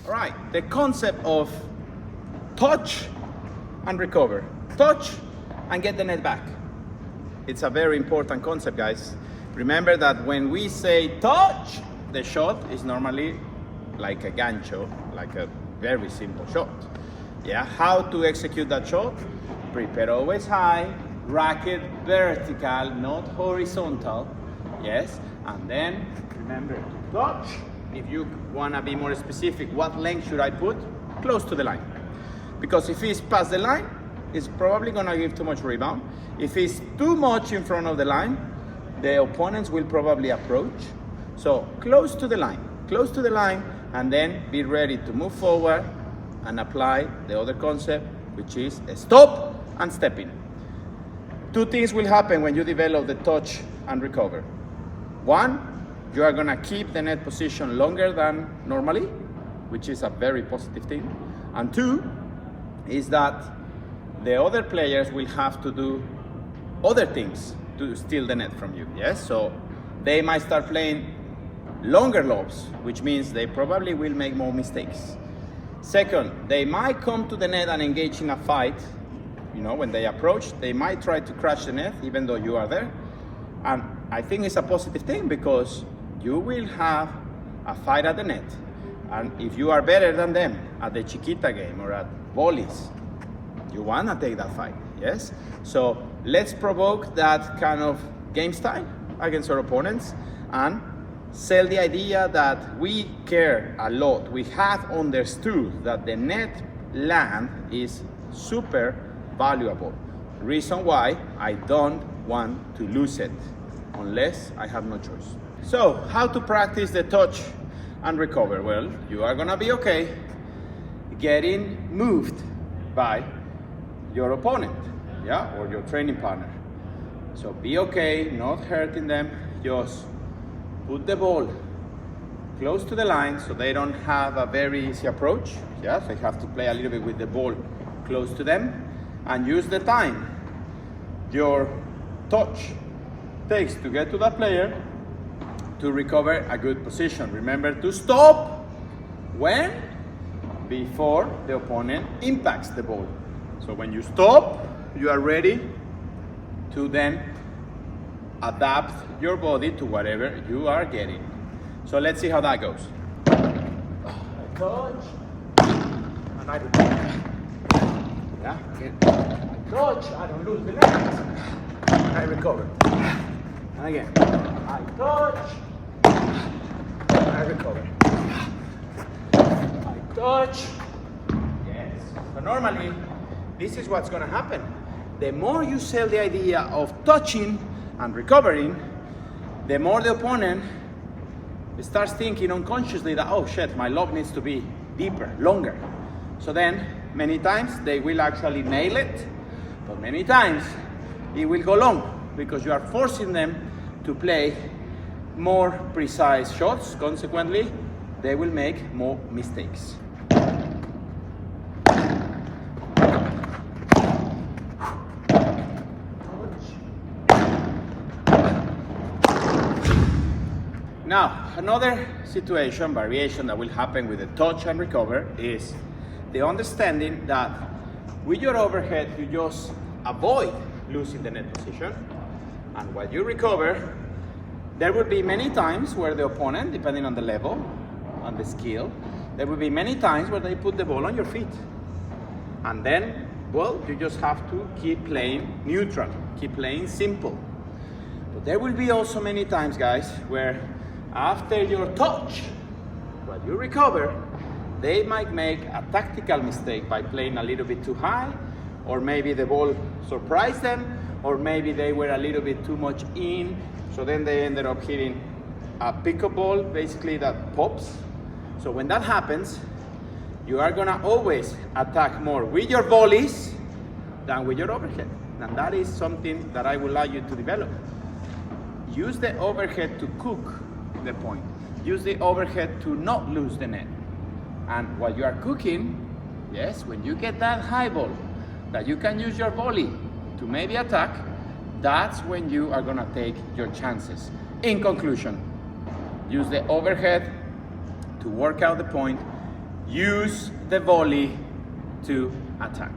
All right, the concept of touch and recover. Touch and get the net back. It's a very important concept, guys. Remember that when we say touch, the shot is normally like a gancho, like a very simple shot. Yeah, how to execute that shot? Prepare always high, racket vertical, not horizontal. Yes, and then remember to touch. If you want to be more specific, what length should I put? Close to the line. Because if it's past the line, it's probably going to give too much rebound. If it's too much in front of the line, the opponents will probably approach. So close to the line, and then be ready to move forward and apply the other concept, which is a stop and step in. Two things will happen when you develop the touch and recover. One, you are gonna keep the net position longer than normally, which is a very positive thing. And two, is that the other players will have to do other things to steal the net from you, yes? So they might start playing longer lobs, which means they probably will make more mistakes. Second, they might come to the net and engage in a fight. You know, when they approach, they might try to crash the net even though you are there. And I think it's a positive thing because you will have a fight at the net. And if you are better than them at the Chiquita game or at volleys, you want to take that fight, yes? So let's provoke that kind of game style against our opponents and sell the idea that we care a lot. We have understood that the net land is super valuable. Reason why I don't want to lose it unless I have no choice. So how to practice the touch and recover? Well, you are gonna be okay getting moved by your opponent, yeah, or your training partner. So be okay, not hurting them, just put the ball close to the line so they don't have a very easy approach. Yeah, they have to play a little bit with the ball close to them and use the time your touch takes to get to that player to recover a good position. Remember to stop when? Before the opponent impacts the ball. So when you stop, you are ready to then adapt your body to whatever you are getting. So let's see how that goes. I touch, and I recover. Yeah, again. I touch, I don't lose the net. I recover. And again, I touch, I recover. I touch. Yes. So normally, this is what's gonna happen. The more you sell the idea of touching and recovering, the more the opponent starts thinking unconsciously that, oh shit, my lob needs to be deeper, longer. So then, many times they will actually nail it, but many times it will go long because you are forcing them to play more precise shots. Consequently, they will make more mistakes. Now, another situation, variation that will happen with the touch and recover is the understanding that with your overhead, you just avoid losing the net position. And while you recover, there will be many times where the opponent, depending on the level, on the skill, there will be many times where they put the ball on your feet. And then, well, you just have to keep playing neutral, keep playing simple. But there will be also many times, guys, where after your touch, while you recover, they might make a tactical mistake by playing a little bit too high, or maybe the ball surprised them, or maybe they were a little bit too much in, so then they ended up hitting a pickup ball, basically that pops. So when that happens, you are gonna always attack more with your volleys than with your overhead. And that is something that I would like you to develop. Use the overhead to cook the point. Use the overhead to not lose the net. And while you are cooking, yes, when you get that high ball that you can use your volley to maybe attack, that's when you are gonna take your chances. In conclusion, use the overhead to work out the point, use the volley to attack.